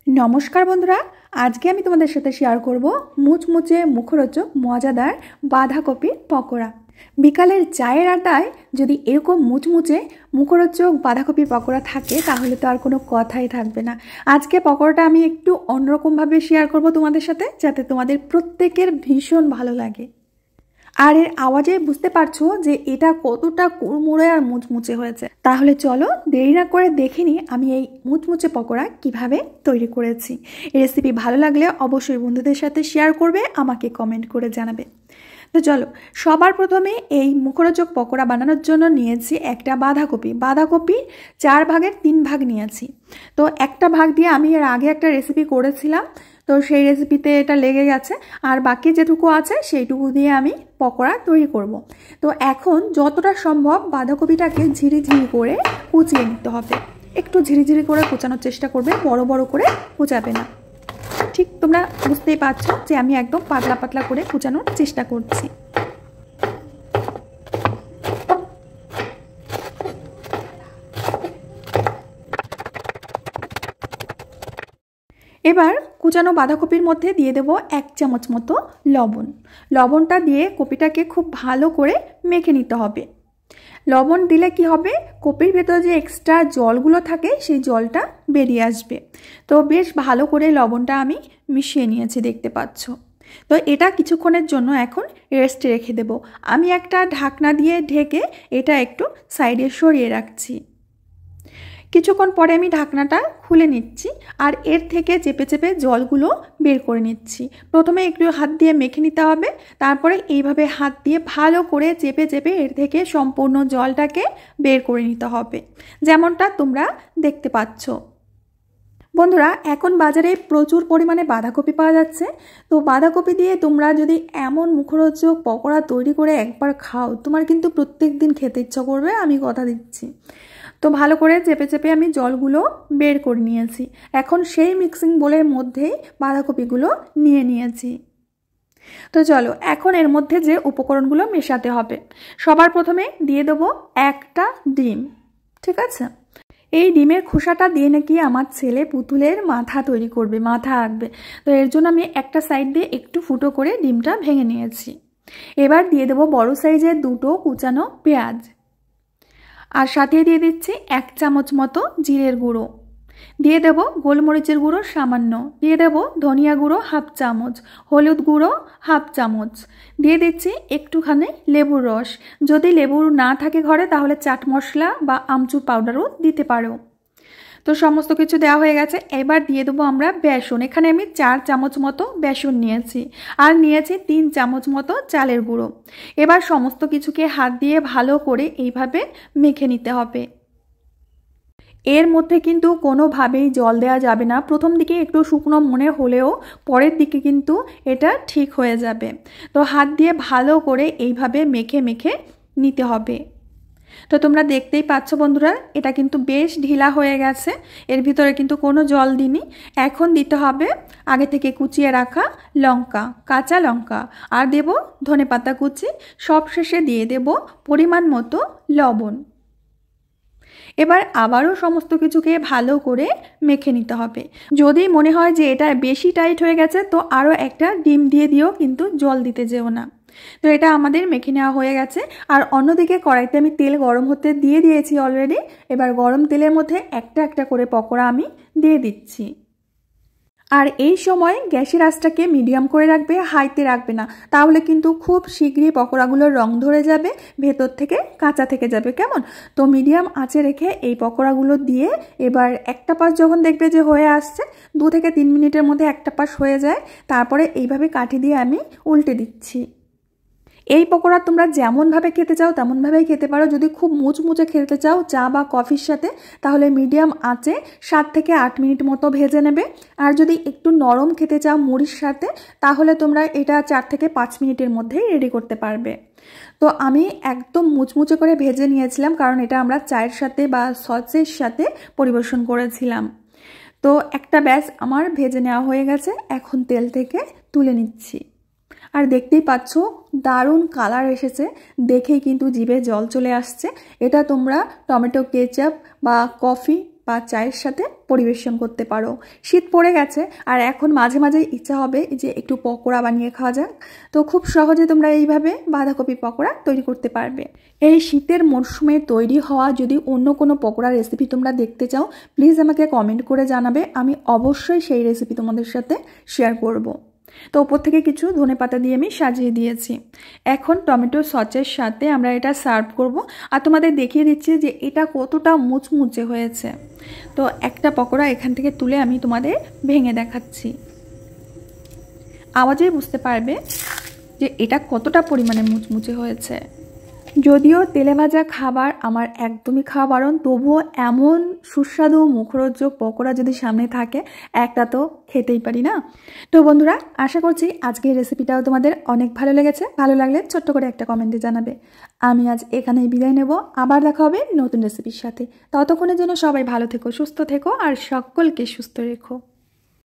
नमस्कार बंधुरा आज के तुम्हारे साथे शेयर करब मुचमुचे मुखरोचक मजादार बाँधाकपिर पकोड़ा। बिकालेर चायेर आड्डाय यदि एरकम मुचमुचे मुखरोचक बाँधाकपिर पकोड़ा थाके ताहले तो आर कोनो कथाई थाकबे ना। आज के पकोड़ाटा आमी एकटु अन्यरकम भावे शेयर करब तुम्हादेर साथे जाते तुम्हादेर प्रत्येकेर भीषण भालो लागे। আর এর আওয়াজে বুঝতে পারছো যে এটা কতটা কুড়মুড়ে আর মুচমুচে হয়েছে। তাহলে চলো দেরি না করে দেখে নিই আমি এই মুচমুচে পকোড়া কিভাবে তৈরি করেছি। এই রেসিপি ভালো লাগলে অবশ্যই বন্ধুদের সাথে শেয়ার করবে, আমাকে কমেন্ট করে জানাবে। তো চলো সবার প্রথমে এই মুখরোচক পকোড়া বানানোর জন্য নিয়েছি একটা বাঁধাকপি। 4 ভাগের 3 ভাগ নিয়েছি। তো একটা ভাগ দিয়ে আমি এর আগে একটা রেসিপি করেছিলাম, তো সেই রেসিপিতে এটা লেগে গেছে, আর বাকি যেটুকু আছে সেইটুকু দিয়ে আমি পকোড়া তৈরি করব। তো এখন যতটা সম্ভব বাঁধাকপিটাকে ঝিরিঝিরি করে কুচিয়ে নিতে হবে। একটু ঝিরিঝিরি করে কুচানোর চেষ্টা করবে, বড় বড় করে কুচাবে না। ঠিক তোমরা বুঝতেই পারছো যে আমি একদম পাতলা পাতলা করে কুচানোর চেষ্টা করছি। এবার কুচানো বাঁধাকপির মধ্যে দিয়ে দেব 1 চামচ মতো লবণ। লবণটা দিয়ে কপিটাকে খুব ভালো করে মেখে নিতে হবে। লবণ দিলে কি হবে, কপির ভেতরে যে এক্সট্রা জলগুলো থাকে সেই জলটা বেরিয়ে আসবে। তো বেশ ভালো করে লবণটা আমি মিশিয়ে নিয়েছি, দেখতে পাচ্ছ। তো এটা কিছুক্ষণের জন্য এখন রেস্টে রেখে দেব। আমি একটা ঢাকনা দিয়ে ঢেকে এটা একটু সাইডে সরিয়ে রাখছি। কিছুক্ষণ পরে আমি ঢাকনাটা খুলে নিচ্ছি আর এর থেকে চেপে চেপে জলগুলো বের করে নিচ্ছি। প্রথমে একটু হাত দিয়ে মেখে নিতে হবে, তারপরে এইভাবে হাত দিয়ে ভালো করে চেপে চেপে এর থেকে সম্পূর্ণ জলটাকে বের করে নিতে হবে, যেমনটা তোমরা দেখতে পাচ্ছ। বন্ধুরা এখন বাজারে প্রচুর পরিমাণে বাঁধাকপি পাওয়া যাচ্ছে। তো বাঁধাকপি দিয়ে তোমরা যদি এমন মুখরোচক পকোড়া তৈরি করে একবার খাও, তোমার কিন্তু প্রত্যেক দিন খেতে ইচ্ছা করবে, আমি কথা দিচ্ছি। তো ভালো করে চেপে চেপে আমি জলগুলো বের করে নিয়েছি। এখন সেই মিক্সিং বোলের মধ্যেই বাঁধাকপিগুলো নিয়ে নিয়েছি। তো চলো এখন এর মধ্যে যে উপকরণগুলো মেশাতে হবে, সবার প্রথমে দিয়ে দেবো একটা ডিম। ঠিক আছে, এই ডিমের খোসাটা দিয়ে নাকি আমার ছেলে পুতুলের মাথা তৈরি করবে, মাথা আঁকবে। তো এর জন্য আমি একটা সাইড দিয়ে একটু ফুটো করে ডিমটা ভেঙে নিয়েছি। এবার দিয়ে দেবো বড় সাইজের 2টো কুচানো পেঁয়াজ, আর সাথে দিয়ে দিচ্ছি 1 চামচ মতো জিরের গুঁড়ো, দিয়ে দেব গোলমরিচের গুঁড়ো সামান্য, দিয়ে দেব ধনিয়া গুঁড়ো 1/2 চামচ, হলুদ গুঁড়ো 1/2 চামচ, দিয়ে দিচ্ছি একটুখানি লেবুর রস। যদি লেবুর না থাকে ঘরে তাহলে চাট মশলা বা আমচুর পাউডারও দিতে পারো। তো সমস্ত কিছু দেওয়া হয়ে গেছে। এবার দিয়ে দেবো আমরা বেসন। এখানে আমি 4 চামচ মতো বেসন নিয়েছি, আর নিয়েছি 3 চামচ মতো চালের গুঁড়ো। এবার সমস্ত কিছুকে হাত দিয়ে ভালো করে এইভাবে মেখে নিতে হবে। এর মধ্যে কিন্তু কোনোভাবেই জল দেওয়া যাবে না। প্রথম দিকে একটু শুকনো মনে হলেও পরের দিকে কিন্তু এটা ঠিক হয়ে যাবে। তো হাত দিয়ে ভালো করে এইভাবে মেখে মেখে নিতে হবে। তো তোমরা দেখতেই পাচ্ছ বন্ধুরা, এটা কিন্তু বেশ ঢিলা হয়ে গেছে, এর ভিতরে কিন্তু কোনো জল দিইনি। এখন দিতে হবে আগে থেকে কুচিয়ে রাখা লঙ্কা, কাঁচা লঙ্কা, আর দেব ধনেপাতা কুচি, সবশেষে দিয়ে দেব পরিমাণ মতো লবণ। এবার আবারও সমস্ত কিছুকে ভালো করে মেখে নিতে হবে। যদি মনে হয় যে এটা বেশি টাইট হয়ে গেছে তো আরও একটা ডিম দিয়ে দিও, কিন্তু জল দিতে যেও না। তো এটা আমাদের মেখে নেওয়া হয়ে গেছে। আর অন্যদিকে কড়াইতে আমি তেল গরম হতে দিয়ে দিয়েছি অলরেডি। এবার গরম তেলের মধ্যে একটা একটা করে পকোড়া আমি দিয়ে দিচ্ছি। আর এই সময় গ্যাসের আঁচটাকে মিডিয়াম করে রাখবে, হাইতে রাখবে না, তাহলে কিন্তু খুব শীঘ্রই পকোড়াগুলোর রং ধরে যাবে, ভেতর থেকে কাঁচা থেকে যাবে। কেমন? তো মিডিয়াম আঁচে রেখে এই পকোড়াগুলো দিয়ে এবার একটা পাশ যখন দেখবে যে হয়ে আসছে, 2 থেকে 3 মিনিটের মধ্যে একটা পাশ হয়ে যায়, তারপরে এইভাবে কাঠি দিয়ে আমি উল্টে দিচ্ছি। এই পকোড়া তোমরা যেমনভাবে খেতে চাও তেমনভাবেই খেতে পারো। যদি খুব মুচমুচে খেতে চাও চা বা কফির সাথে, তাহলে মিডিয়াম আঁচে 7 থেকে 8 মিনিট মতো ভেজে নেবে। আর যদি একটু নরম খেতে চাও মুড়ির সাথে, তাহলে তোমরা এটা 4 থেকে 5 মিনিটের মধ্যেই রেডি করতে পারবে। তো আমি একদম মুচমুচে করে ভেজে নিয়েছিলাম, কারণ এটা আমরা চায়ের সাথে বা সসের সাথে পরিবেশন করেছিলাম। তো একটা ব্যাচ আমার ভেজে নেওয়া হয়ে গেছে, এখন তেল থেকে তুলে নিচ্ছি। আর দেখতেই পাচ্ছ দারুণ কালার এসেছে, দেখেই কিন্তু জিভে জল চলে আসছে। এটা তোমরা টমেটো কেচাপ বা কফি বা চায়ের সাথে পরিবেশন করতে পারো। শীত পড়ে গেছে আর এখন মাঝে মাঝে ইচ্ছা হবে যে একটু পকোড়া বানিয়ে খাওয়া যাক। তো খুব সহজে তোমরা এইভাবে বাঁধাকপির পকোড়া তৈরি করতে পারবে। এই শীতের মরশুমে তৈরি হওয়া যদি অন্য কোনো পকোড়া রেসিপি তোমরা দেখতে চাও, প্লিজ আমাকে কমেন্ট করে জানাবে, আমি অবশ্যই সেই রেসিপি তোমাদের সাথে শেয়ার করব। তো ওপর থেকে কিছু ধনেপাতা দিয়ে আমি সাজিয়ে দিয়েছি। এখন টমেটো সসের সাথে আমরা এটা সার্ভ করব। আর তোমাদের দেখিয়ে দিচ্ছি যে এটা কতটা মুচমুচে হয়েছে। তো একটা পকোড়া এখান থেকে তুলে আমি তোমাদের ভেঙে দেখাচ্ছি। আওয়াজেই বুঝতে পারবে যে এটা কতটা পরিমাণে মুচমুচে হয়েছে। যদিও তেলে ভাজা খাবার আমার একদমই খাওয়া বারণ, তবুও এমন সুস্বাদু মুখরোচক পকোড়া যদি সামনে থাকে একটা তো খেতেই পারি না। তো বন্ধুরা, আশা করছি আজকের রেসিপিটাও তোমাদের অনেক ভালো লেগেছে। ভালো লাগলে ছোট্ট করে একটা কমেন্টে জানাবে। আমি আজ এখানেই বিদায় নেব, আবার দেখা হবে নতুন রেসিপির সাথে। ততক্ষণের জন্য সবাই ভালো থেকো, সুস্থ থেকো আর সকলকে সুস্থ রেখো।